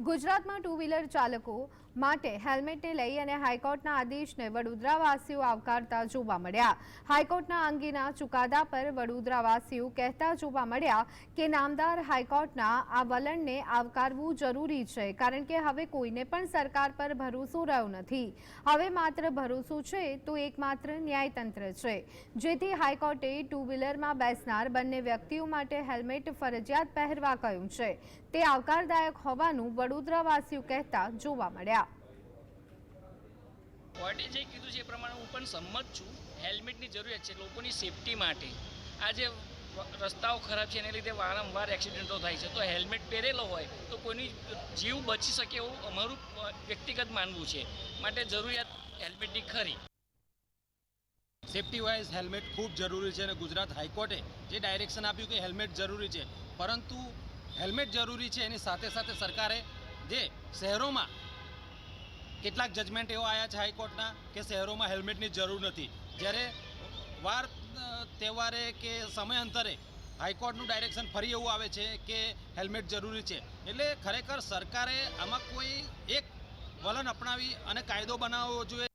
ગુજરાતમાં two wheeler ચાલકો માટે હેલ્મેટને લઈ અને હાઈકોર્ટના આદેશને વડોદરાવાસીઓ આવકારતા જોવા મળ્યા। હાઈકોર્ટના અંગેના ચુકાદા પર વડોદરાવાસીઓ કહેતા જોવા મળ્યા કે નામદાર હાઈકોર્ટના આ વલણને આવકારવું જરૂરી છે, કારણ કે હવે કોઈને પણ સરકાર પર ભરોસો રહ્યો નથી। હવે માત્ર ભરોસો છે તો એકમાત્ર ન્યાયતંત્ર છે, જેથી હાઈકોર્ટે ટુ વ્હીલરમાં બેસનાર બંને વ્યક્તિઓ માટે હેલ્મેટ ફરજિયાત પહેરવા કહ્યું છે। તે આવકારદાયક હોવાનું વડોદરાવાસીઓ કહેતા જોવા મળ્યા। કોર્ટે જે કીધું છે એ પ્રમાણે હું પણ સંમત છું। હેલ્મેટની જરૂરિયાત છે લોકોની સેફટી માટે। આજે રસ્તાઓ ખરાબ છે એને લીધે વારંવાર એક્સિડન્ટો થાય છે, તો હેલ્મેટ પહેરેલો હોય તો કોઈની જીવ બચી શકે એવું અમારું વ્યક્તિગત માનવું છે, માટે જરૂરિયાત હેલ્મેટની ખરી। સેફટી વાઇઝ હેલ્મેટ ખૂબ જરૂરી છે અને ગુજરાત હાઈકોર્ટે જે ડાયરેક્શન આપ્યું કે હેલ્મેટ જરૂરી છે, પરંતુ હેલ્મેટ જરૂરી છે એની સાથે સાથે સરકારે જે શહેરોમાં કેટલાક જજમેન્ટ એવા આવ્યા છે હાઈકોર્ટના કે શહેરોમાં હેલ્મેટની જરૂર નથી, જ્યારે વાર તહેવારે કે સમયાંતરે હાઈકોર્ટનું ડાયરેક્શન ફરી એવું આવે છે કે હેલ્મેટ જરૂરી છે। એટલે ખરેખર સરકારે આમાં કોઈ એક વલણ અપનાવી અને કાયદો બનાવવો જોઈએ।